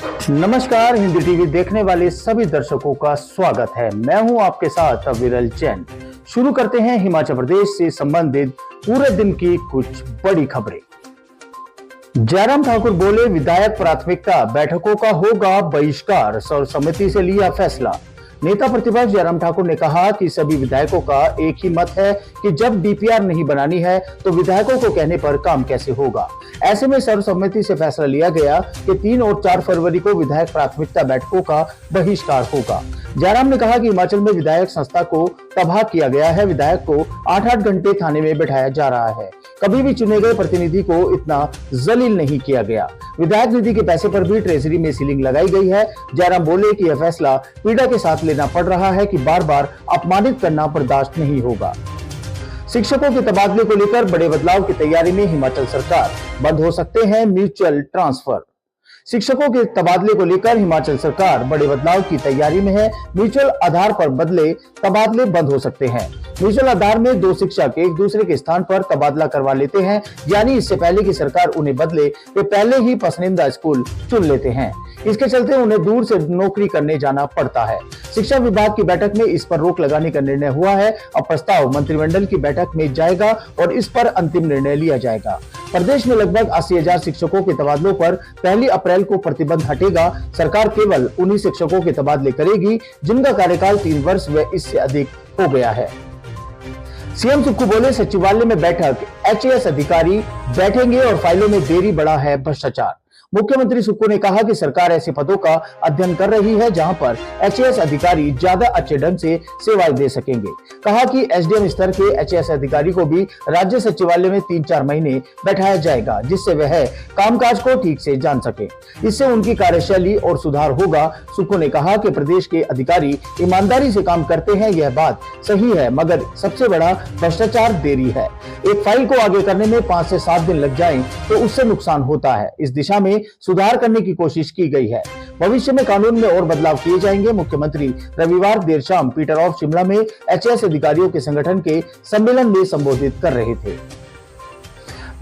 नमस्कार, हिंदी टीवी देखने वाले सभी दर्शकों का स्वागत है। मैं हूं आपके साथ विरल जैन। शुरू करते हैं हिमाचल प्रदेश से संबंधित पूरे दिन की कुछ बड़ी खबरें। जयराम ठाकुर बोले, विधायक प्राथमिकता बैठकों का होगा बहिष्कार, सर्वसम्मति से लिया फैसला। नेता प्रतिपक्ष जयराम ठाकुर ने कहा कि सभी विधायकों का एक ही मत है कि जब डीपीआर नहीं बनानी है तो विधायकों को कहने पर काम कैसे होगा। ऐसे में सर्वसम्मति से फैसला लिया गया कि 3 और 4 फरवरी को विधायक प्राथमिकता बैठकों का बहिष्कार होगा। जयराम ने कहा कि हिमाचल में विधायक संस्था को तबाह किया गया है। विधायक को 8-8 घंटे थाने में बैठाया जा रहा है। कभी भी चुने गए प्रतिनिधि को इतना जलील नहीं किया गया। विधायक निधि के पैसे पर भी ट्रेजरी में सीलिंग लगाई गई है। जयराम बोले कि यह फैसला पीड़ा के साथ लेना पड़ रहा है कि बार बार अपमानित करना बर्दाश्त नहीं होगा। शिक्षकों के तबादले को लेकर बड़े बदलाव की तैयारी में हिमाचल सरकार, बंद हो सकते हैं म्यूचुअल ट्रांसफर। शिक्षकों के तबादले को लेकर हिमाचल सरकार बड़े बदलाव की तैयारी में है। म्यूचुअल आधार पर बदले तबादले बंद हो सकते हैं। म्यूचुअल आधार में 2 शिक्षक एक दूसरे के स्थान पर तबादला करवा लेते हैं, यानी इससे पहले कि सरकार उन्हें बदले वे पहले ही पसंदीदा स्कूल चुन लेते हैं। इसके चलते उन्हें दूर से नौकरी करने जाना पड़ता है। शिक्षा विभाग की बैठक में इस पर रोक लगाने का निर्णय हुआ है। अब प्रस्ताव मंत्रिमंडल की बैठक में जाएगा और इस पर अंतिम निर्णय लिया जाएगा। प्रदेश में लगभग 80,000 शिक्षकों के तबादलों पर 1 अप्रैल को प्रतिबंध हटेगा। सरकार केवल उन्हीं शिक्षकों के तबादले करेगी जिनका कार्यकाल 3 वर्ष व इससे अधिक हो गया है। सीएम सुक्खू बोले, सचिवालय में बैठक, एचएएस अधिकारी बैठेंगे और फाइलों में देरी बढ़ा है भ्रष्टाचार। मुख्यमंत्री सुक्खू ने कहा कि सरकार ऐसे पदों का अध्ययन कर रही है जहां पर एचएएस अधिकारी ज्यादा अच्छे ढंग से सेवाएं दे सकेंगे। कहा कि एसडीएम स्तर के एचएएस अधिकारी को भी राज्य सचिवालय में 3-4 महीने बैठाया जाएगा, जिससे वह कामकाज को ठीक से जान सके। इससे उनकी कार्यशैली और सुधार होगा। सुक्खू ने कहा कि प्रदेश के अधिकारी ईमानदारी से काम करते हैं, यह बात सही है, मगर सबसे बड़ा भ्रष्टाचार देरी है। एक फाइल को आगे करने में 5 से 7 दिन लग जाएं तो उससे नुकसान होता है। इस दिशा में सुधार करने की कोशिश की गई है। भविष्य में कानून में और बदलाव किए जाएंगे। मुख्यमंत्री रविवार देर शाम पीटर ऑफ शिमला में एचएएस अधिकारियों के संगठन के सम्मेलन में संबोधित कर रहे थे।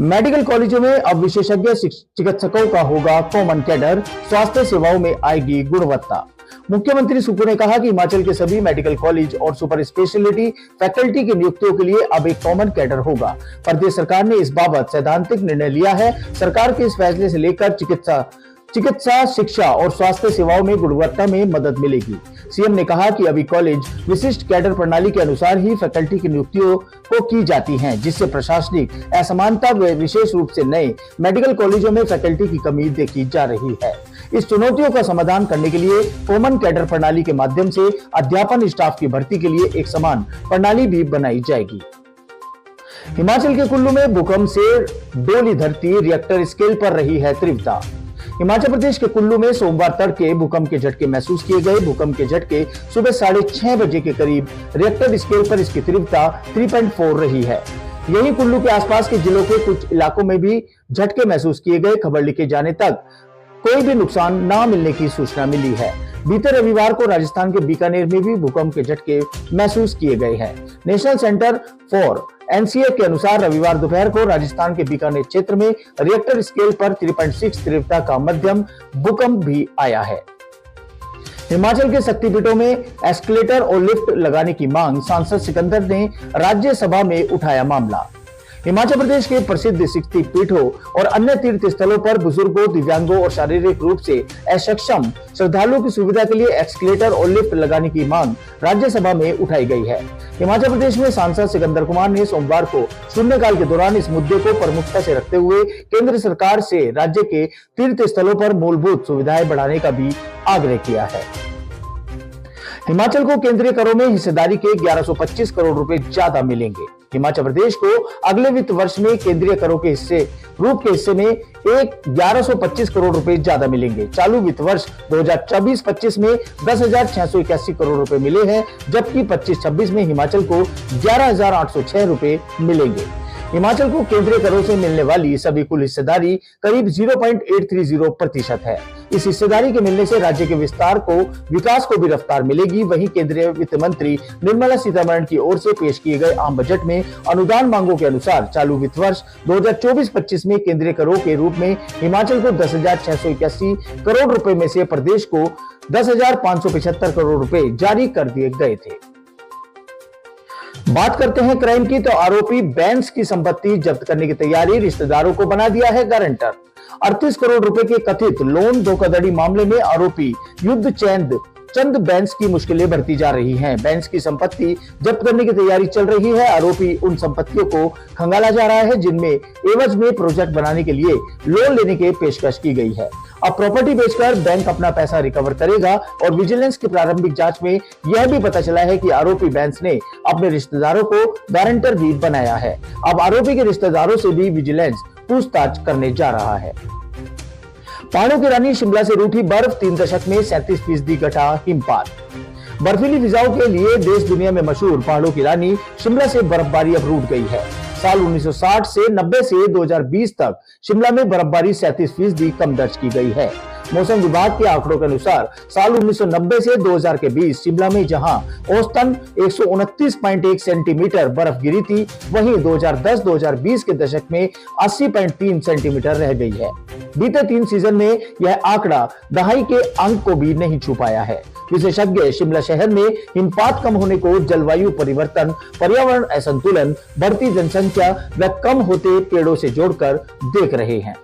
मेडिकल कॉलेजों में अब विशेषज्ञ चिकित्सकों का होगा कॉमन कैडर, स्वास्थ्य सेवाओं में आएगी गुणवत्ता। मुख्यमंत्री सुक्खू ने कहा कि हिमाचल के सभी मेडिकल कॉलेज और सुपर स्पेशलिटी फैकल्टी की नियुक्तियों के लिए अब एक कॉमन कैडर होगा। प्रदेश सरकार ने इस बाबत सैद्धांतिक निर्णय लिया है। सरकार के इस फैसले से लेकर चिकित्सा, शिक्षा और स्वास्थ्य सेवाओं में गुणवत्ता में मदद मिलेगी। सीएम ने कहा कि अभी कॉलेज विशिष्ट कैडर प्रणाली के अनुसार ही फैकल्टी की नियुक्तियों को की जाती हैं, जिससे प्रशासनिक असमानता व विशेष रूप से नए मेडिकल कॉलेजों में फैकल्टी की कमी देखी जा रही है। इस चुनौतियों का समाधान करने के लिए कॉमन कैडर प्रणाली के माध्यम से अध्यापन स्टाफ की भर्ती के लिए एक समान प्रणाली भी बनाई जाएगी। हिमाचल के कुल्लू में भूकंप से डोली धरती, रिएक्टर स्केल पर रही है तीव्रता। हिमाचल प्रदेश के कुल्लू में सोमवार तड़के भूकंप के झटके महसूस किए गए। भूकंप के झटके सुबह 6:30 बजे के करीब रिएक्टर स्केल पर इसकी तीव्रता 3.4 रही है। यही कुल्लू के आसपास के जिलों के कुछ इलाकों में भी झटके महसूस किए गए। खबर लिखे जाने तक कोई भी नुकसान न मिलने की सूचना मिली है। बीते रविवार को राजस्थान के बीकानेर में भी भूकंप के झटके महसूस किए गए हैं। नेशनल सेंटर फॉर एनसीए के अनुसार रविवार दोपहर को राजस्थान के बीकानेर क्षेत्र में रिएक्टर स्केल पर 3.6 तीव्रता का मध्यम भूकंप भी आया है। हिमाचल के शक्तिपीठों में एस्केलेटर और लिफ्ट लगाने की मांग, सांसद सिकंदर ने राज्यसभा में उठाया मामला। हिमाचल प्रदेश के प्रसिद्ध शक्तिपीठों और अन्य तीर्थ स्थलों पर बुजुर्गों, दिव्यांगों और शारीरिक रूप से असक्षम श्रद्धालुओं की सुविधा के लिए एस्केलेटर और लिफ्ट लगाने की मांग राज्यसभा में उठाई गई है। हिमाचल प्रदेश में सांसद सिकंदर कुमार ने सोमवार को शून्यकाल के दौरान इस मुद्दे को प्रमुखता से रखते हुए केंद्र सरकार से राज्य के तीर्थ स्थलों पर मूलभूत सुविधाएं बढ़ाने का भी आग्रह किया है। हिमाचल को केंद्रीय करों में हिस्सेदारी के 1125 करोड़ रुपए ज्यादा मिलेंगे। हिमाचल प्रदेश को अगले वित्त वर्ष में केंद्रीय करों के हिस्से में 1125 करोड़ रुपए ज्यादा मिलेंगे। चालू वित्त वर्ष 2024-25 में 10,681 करोड़ रुपए मिले हैं, जबकि 25-26 में हिमाचल को 11,806 रुपए मिलेंगे। हिमाचल को केंद्रीय करों से मिलने वाली सभी कुल हिस्सेदारी करीब 0.830% है। इस हिस्सेदारी के मिलने से राज्य के विकास को भी रफ्तार मिलेगी। वहीं केंद्रीय वित्त मंत्री निर्मला सीतारमण की ओर से पेश किए गए आम बजट में अनुदान मांगों के अनुसार चालू वित्त वर्ष 2024-25 में केंद्रीय करों के रूप में हिमाचल को 10,681 करोड़ रुपए में से प्रदेश को 10,575 करोड़ रुपए जारी कर दिए गए थे। बात करते हैं क्राइम की, तो आरोपी बैंस की संपत्ति जब्त करने की तैयारी, रिश्तेदारों को बना दिया है गारंटर। 38 करोड़ रुपए के कथित लोन धोखाधड़ी मामले में आरोपी चंद बैंस की मुश्किलें बढ़ती जा रही हैं। बैंस की संपत्ति जब्त करने की तैयारी चल रही है। आरोपी उन संपत्तियों को खंगाला जा रहा है जिनमें एवज में प्रोजेक्ट बनाने के लिए लोन लेने की पेशकश की गई है। अब प्रॉपर्टी बेचकर बैंक अपना पैसा रिकवर करेगा। और विजिलेंस की प्रारंभिक जांच में यह भी पता चला है कि आरोपी बैंस ने अपने रिश्तेदारों को गारंटर भी बनाया है। अब आरोपी के रिश्तेदारों से भी विजिलेंस पूछताछ करने जा रहा है। पहाड़ों की रानी शिमला से रूठी बर्फ, 3 दशक में 37% घटा हिमपात। बर्फीली फिजाओं के लिए देश दुनिया में मशहूर पहाड़ों की रानी शिमला से बर्फबारी अब रूठ गई है। साल 1960 से 90 से 2020 तक शिमला में बर्फबारी 37% कम दर्ज की गई है। मौसम विभाग के आंकड़ों के अनुसार साल 1990 से 2000 के बीच शिमला में जहां औसतन 129.1 सेंटीमीटर बर्फ गिरी थी, वहीं 2010-2020 के दशक में 80.3 सेंटीमीटर रह गई है। बीते 3 सीजन में यह आंकड़ा दहाई के अंक को भी नहीं छू पाया है। विशेषज्ञ शिमला शहर में हिमपात कम होने को जलवायु परिवर्तन, पर्यावरण असंतुलन, बढ़ती जनसंख्या व कम होते पेड़ों से जोड़कर देख रहे हैं।